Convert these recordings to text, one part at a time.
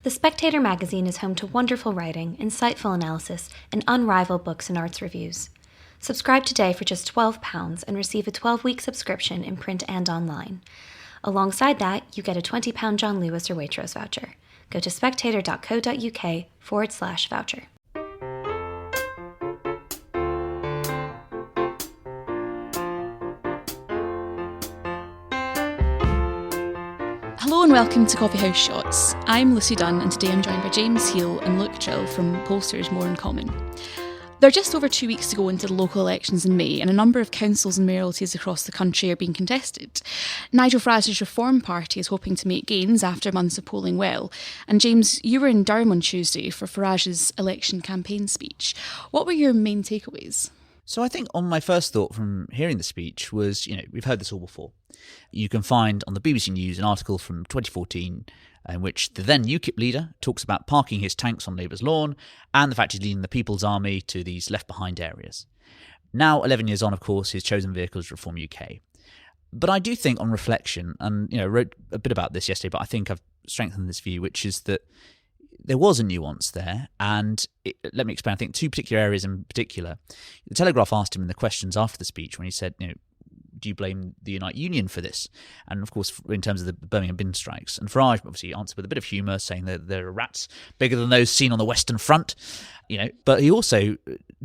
The Spectator magazine is home to wonderful writing, insightful analysis, and unrivaled books and arts reviews. Subscribe today for just £12 and receive a 12-week subscription in print and online. Alongside that, you get a £20 John Lewis or Waitrose voucher. Go to spectator.co.uk/voucher. Hello and welcome to Coffee House Shots. I'm Lucy Dunn and today I'm joined by James Heale and Tryl from pollsters More in Common. There are just over 2 weeks to go into the local elections in May and a number of councils and mayoralties across the country are being contested. Nigel Farage's Reform Party is hoping to make gains after months of polling well. And James, you were in Durham on Tuesday for Farage's election campaign speech. What were your main takeaways? So I think on my first thought from hearing the speech was, we've heard this all before. You can find on the BBC News an article from 2014 in which the then UKIP leader talks about parking his tanks on Labour's lawn and the fact he's leading the People's Army to these left-behind areas. Now, 11 years on, of course, his chosen vehicle is Reform UK. But I do think on reflection, and I wrote a bit about this yesterday, but I think I've strengthened this view, which is that there was a nuance there, and let me explain. I think two particular areas in particular. The Telegraph asked him in the questions after the speech when he said, do you blame the Unite Union for this? And of course, in terms of the Birmingham bin strikes. And Farage obviously answered with a bit of humour, saying that there are rats bigger than those seen on the Western Front. But he also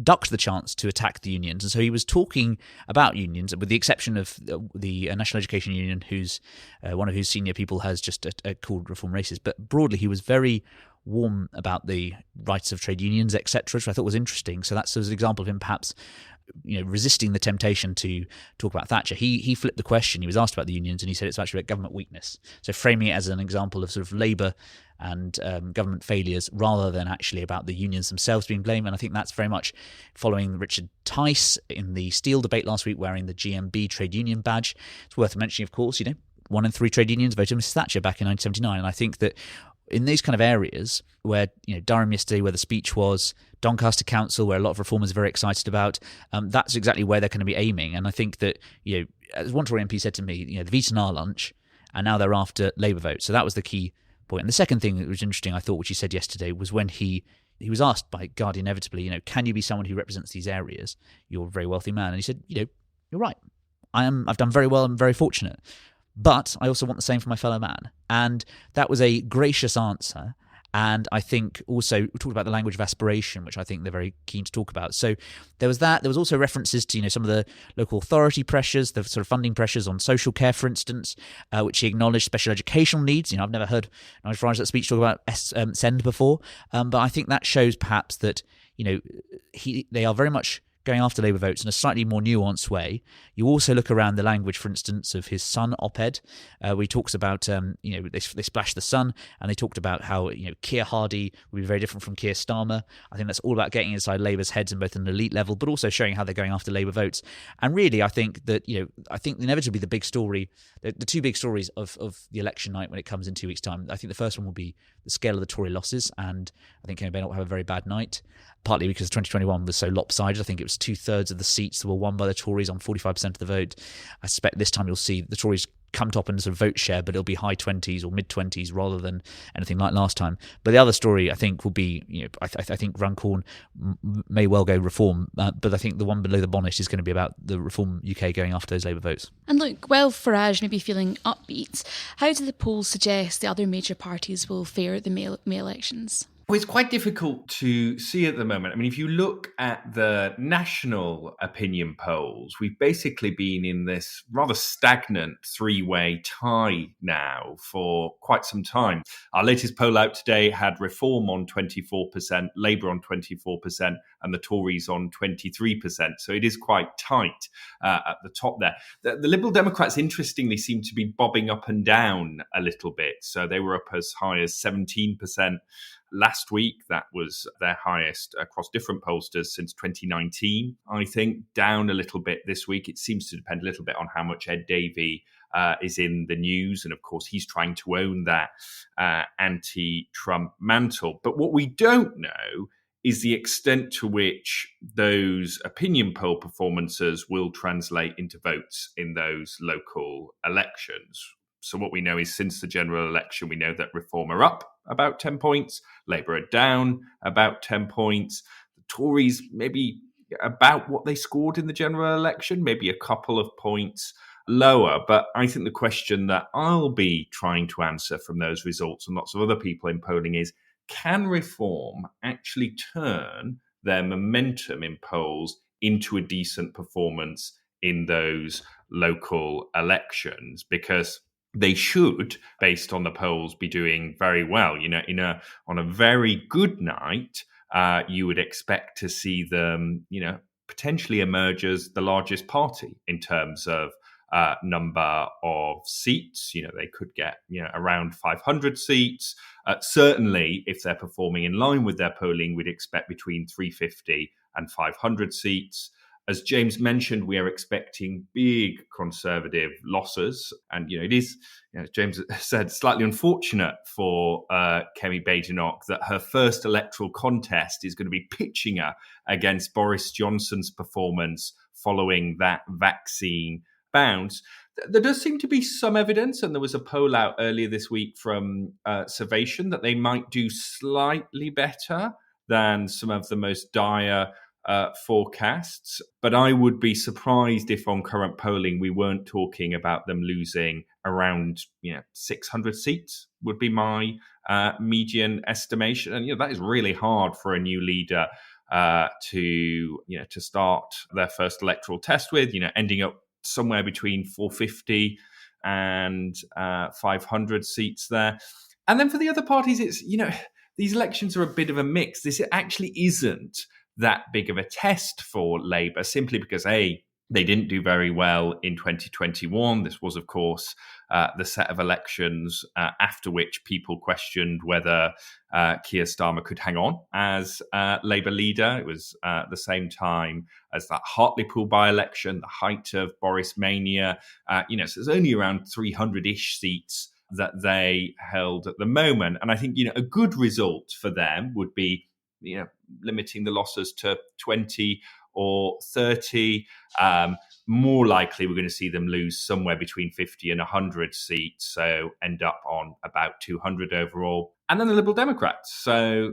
ducked the chance to attack the unions. And so he was talking about unions, with the exception of the National Education Union, who's one of whose senior people has just called Reform racist. But broadly, he was very warm about the rights of trade unions, etc., which I thought was interesting. So that's an example of him perhaps resisting the temptation to talk about Thatcher. He flipped the question. He was asked about the unions and he said it's actually about government weakness. So framing it as an example of sort of Labour and government failures rather than actually about the unions themselves being blamed. And I think that's very much following Richard Tice in the Steel debate last week wearing the GMB trade union badge. It's worth mentioning, of course, 1 in 3 trade unions voted Mrs Thatcher back in 1979. And I think that in these kind of areas where, Durham yesterday, where the speech was, Doncaster Council, where a lot of reformers are very excited about, that's exactly where they're going to be aiming. And I think that, as one Tory MP said to me, the Vita and our lunch, and now they're after Labour votes. So that was the key point. And the second thing that was interesting, I thought, which he said yesterday, was when he was asked by Guardian inevitably, can you be someone who represents these areas? You're a very wealthy man. And he said, you're right. I've done very well. I'm very fortunate. But I also want the same for my fellow man. And that was a gracious answer. And I think also we talked about the language of aspiration, which I think they're very keen to talk about. So there was that. There was also references to, some of the local authority pressures, the sort of funding pressures on social care, for instance, which he acknowledged, special educational needs. I've never heard Nigel Farage's speech talk about SEND before. But I think that shows perhaps that, they are very much going after Labour votes in a slightly more nuanced way. You also look around the language, for instance, of his Sun op-ed, where he talks about, they splashed the Sun, and they talked about how, Keir Hardie would be very different from Keir Starmer. I think that's all about getting inside Labour's heads in both an elite level, but also showing how they're going after Labour votes. And really, I think that, inevitably the big story, the two big stories of the election night when it comes in 2 weeks' time, I think the first one will be the scale of the Tory losses, and I think Bennet will have a very bad night, partly because 2021 was so lopsided. I think it was 2/3 of the seats that were won by the Tories on 45% of the vote. I suspect this time you'll see the Tories come top in sort of vote share, but it'll be high 20s or mid 20s rather than anything like last time. But the other story, I think, will be, I think Runcorn may well go Reform, but I think the one below the bonnet is going to be about the Reform UK going after those Labour votes. And look, while Farage may be feeling upbeat, how do the polls suggest the other major parties will fare at the May elections? Well, it's quite difficult to see at the moment. I mean, if you look at the national opinion polls, we've basically been in this rather stagnant three-way tie now for quite some time. Our latest poll out today had Reform on 24%, Labour on 24%, and the Tories on 23%. So it is quite tight at the top there. The Liberal Democrats, interestingly, seem to be bobbing up and down a little bit. So they were up as high as 17% last week. That was their highest across different pollsters since 2019, I think. Down a little bit this week. It seems to depend a little bit on how much Ed Davey is in the news. And of course, he's trying to own that anti-Trump mantle. But what we don't know is the extent to which those opinion poll performances will translate into votes in those local elections. So what we know is since the general election, we know that Reform are up about 10 points. Labour are down about 10 points. The Tories maybe about what they scored in the general election, maybe a couple of points lower. But I think the question that I'll be trying to answer from those results, and lots of other people in polling, is can Reform actually turn their momentum in polls into a decent performance in those local elections? Because they should, based on the polls, be doing very well. On a very good night, you would expect to see them, potentially emerge as the largest party in terms of number of seats. They could get, around 500 seats. Certainly, if they're performing in line with their polling, we'd expect between 350 and 500 seats. As James mentioned, we are expecting big Conservative losses. And, it is, as James said, slightly unfortunate for Kemi Badenoch that her first electoral contest is going to be pitching her against Boris Johnson's performance following that vaccine bounce. There does seem to be some evidence, and there was a poll out earlier this week from Survation, that they might do slightly better than some of the most dire forecasts. But I would be surprised if on current polling we weren't talking about them losing around 600 seats would be my median estimation. And that is really hard for a new leader to start their first electoral test with, ending up somewhere between 450 and 500 seats there. And then for the other parties, it's, these elections are a bit of a mix. This actually isn't that big of a test for Labour, simply because, A, they didn't do very well in 2021. This was, of course, the set of elections after which people questioned whether Keir Starmer could hang on as Labour leader. It was the same time as that Hartlepool by-election, the height of Boris mania. So there's only around 300-ish seats that they held at the moment. And I think, a good result for them would be, limiting the losses to 20 or 30. More likely, we're going to see them lose somewhere between 50 and 100 seats, so end up on about 200 overall. And then the Liberal Democrats. So,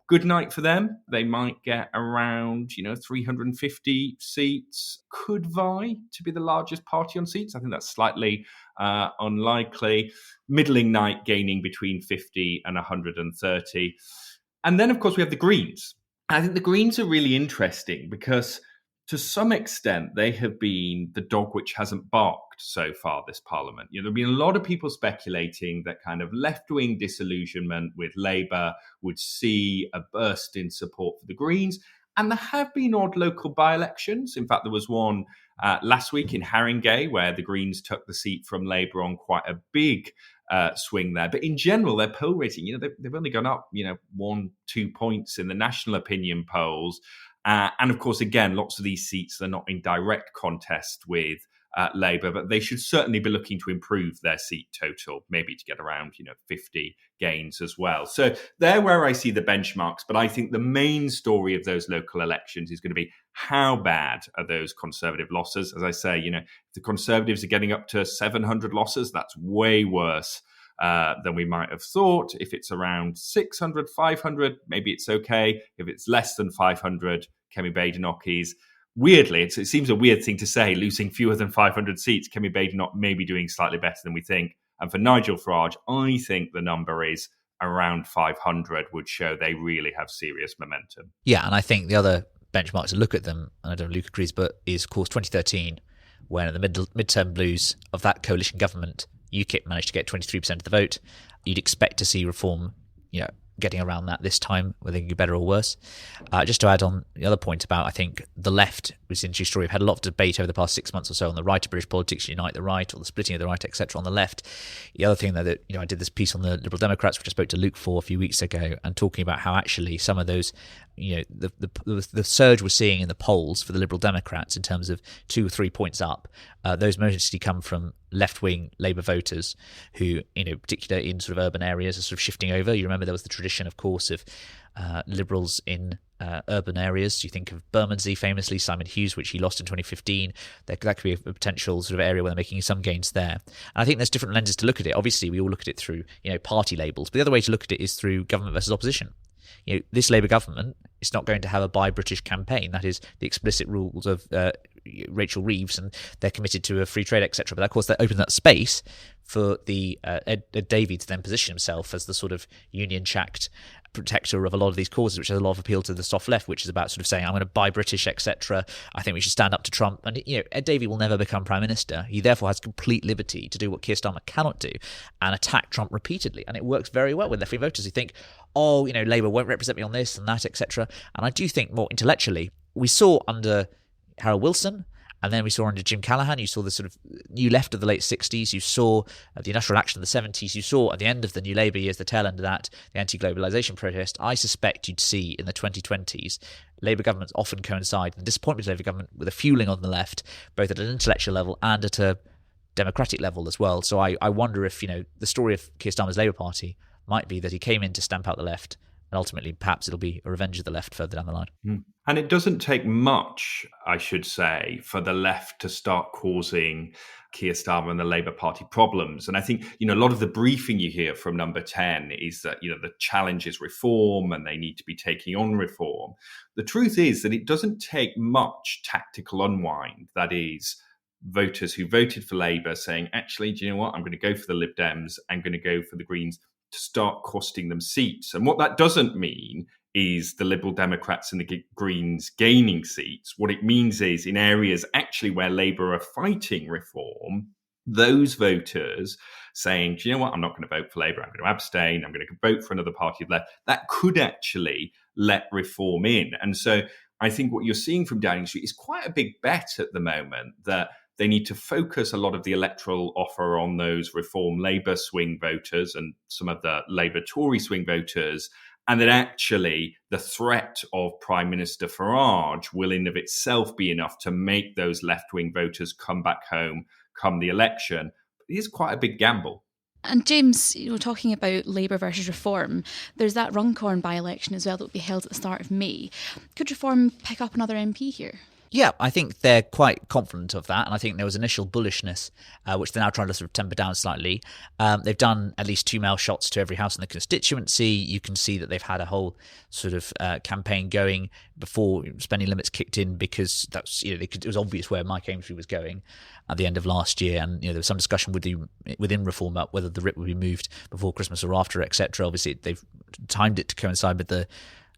good night for them. They might get around, 350 seats. Could vie to be the largest party on seats. I think that's slightly unlikely. Middling night gaining between 50 and 130. And then, of course, we have the Greens. I think the Greens are really interesting because to some extent, they have been the dog which hasn't barked so far this Parliament. There have been a lot of people speculating that kind of left-wing disillusionment with Labour would see a burst in support for the Greens. And there have been odd local by-elections. In fact, there was one last week in Haringey where the Greens took the seat from Labour on quite a big swing there. But in general, their poll rating, they've only gone up, 1-2 points in the national opinion polls. And of course, again, lots of these seats are not in direct contest with Labour, but they should certainly be looking to improve their seat total, maybe to get around, 50 gains as well. So they're where I see the benchmarks. But I think the main story of those local elections is going to be how bad are those Conservative losses? As I say, if the Conservatives are getting up to 700 losses, that's way worse than we might have thought. If it's around 600, 500, maybe it's okay. If it's less than 500, Kemi Badenoch is, weirdly, it seems a weird thing to say, losing fewer than 500 seats. Kemi Badenoch may be doing slightly better than we think. And for Nigel Farage, I think the number is around 500 would show they really have serious momentum. Yeah, and I think the other benchmark to look at them, and I don't know if Luke agrees, but is, of course, 2013, when in the midterm blues of that coalition government, UKIP managed to get 23% of the vote. You'd expect to see Reform, getting around that this time, whether they can do better or worse. Just to add on the other point about, I think, the left, which is an interesting story. We've had a lot of debate over the past 6 months or so on the right of British politics, unite the right, or the splitting of the right, etc. on the left. The other thing that I did this piece on the Liberal Democrats, which I spoke to Luke for a few weeks ago, and talking about how actually some of those, the surge we're seeing in the polls for the Liberal Democrats in terms of 2 or 3 points up, those mostly come from left-wing Labour voters who, particularly in sort of urban areas, are sort of shifting over. You remember there was the tradition, of course, of Liberals in urban areas. You think of Bermondsey, famously, Simon Hughes, which he lost in 2015. That could be a potential sort of area where they're making some gains there. And I think there's different lenses to look at it. Obviously, we all look at it through party labels, but the other way to look at it is through government versus opposition. This Labour government is not going to have a Buy British campaign. That is the explicit rules of Rachel Reeves, and they're committed to a free trade, etc. But of course, that opens that space for the Ed Davey to then position himself as the sort of union-chacked protector of a lot of these causes, which has a lot of appeal to the soft left, which is about sort of saying, I'm going to buy British, etc. I think we should stand up to Trump. And, Ed Davey will never become Prime Minister. He therefore has complete liberty to do what Keir Starmer cannot do and attack Trump repeatedly. And it works very well with left-wing voters who think, Labour won't represent me on this and that, etc. And I do think more intellectually, we saw under Harold Wilson, and then we saw under Jim Callaghan, you saw the sort of new left of the late 60s, you saw the industrial action of the 70s, you saw at the end of the new Labour years, the tail end of that, the anti-globalisation protest. I suspect you'd see in the 2020s, Labour governments often coincide, the disappointment of Labour government, with a fueling on the left, both at an intellectual level and at a democratic level as well. So I wonder if, the story of Keir Starmer's Labour Party might be that he came in to stamp out the left, and ultimately perhaps it'll be a revenge of the left further down the line. And it doesn't take much, I should say, for the left to start causing Keir Starmer and the Labour Party problems. And I think, a lot of the briefing you hear from Number 10 is that, the challenge is reform and they need to be taking on reform. The truth is that it doesn't take much tactical unwind. That is, voters who voted for Labour saying, actually, do you know what? I'm going to go for the Lib Dems. I'm going to go for the Greens, to start costing them seats. And what that doesn't mean is the Liberal Democrats and the Greens gaining seats. What it means is in areas actually where Labour are fighting reform, those voters saying, do you know what, I'm not going to vote for Labour, I'm going to abstain, I'm going to vote for another party of left, that could actually let reform in. And so I think what you're seeing from Downing Street is quite a big bet at the moment that they need to focus a lot of the electoral offer on those Reform Labour swing voters and some of the Labour Tory swing voters, and that actually the threat of Prime Minister Farage will in of itself be enough to make those left-wing voters come back home come the election. But it is quite a big gamble. And James, talking about Labour versus Reform, there's that Runcorn by-election as well that will be held at the start of May. Could Reform pick up another MP here? Yeah, I think they're quite confident of that, and I think there was initial bullishness, which they're now trying to sort of temper down slightly. They've done at least 2 mail shots to every house in the constituency. You can see that they've had a whole sort of campaign going before spending limits kicked in, because that's it was obvious where Mike Amesbury was going at the end of last year, and there was some discussion within Reform about whether the RIP would be moved before Christmas or after, etc. Obviously, they've timed it to coincide with the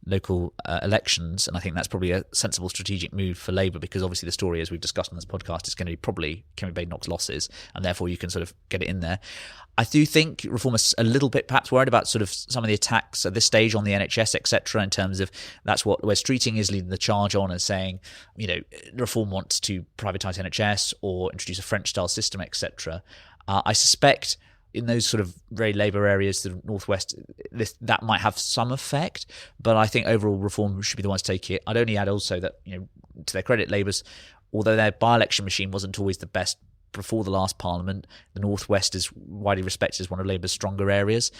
local elections, and I think that's probably a sensible strategic move for Labour, because obviously the story, as we've discussed on this podcast, is going to be probably Kemi Badenoch's losses, and therefore you can sort of get it in there. I do think Reform is a little bit perhaps worried about sort of some of the attacks at this stage on the NHS, etc., in terms of that's what where Streeting is leading the charge on and saying, Reform wants to privatise NHS or introduce a French-style system, etc. I suspect in those sort of very Labour areas, the Northwest, that might have some effect, but I think overall Reform should be the ones to take it. I'd only add also that, to their credit, Labour's, although their by-election machine wasn't always the best before the last Parliament, the Northwest is widely respected as one of Labour's stronger areas.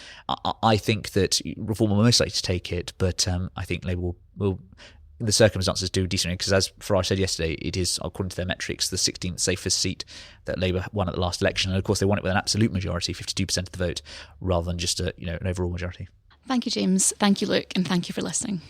I think that Reform will most likely to take it, but I think Labour will in the circumstances do decently, because as Farage said yesterday, it is, according to their metrics, the 16th safest seat that Labour won at the last election. And of course they won it with an absolute majority, 52% of the vote, rather than just an overall majority. Thank you, James. Thank you, Luke. And thank you for listening.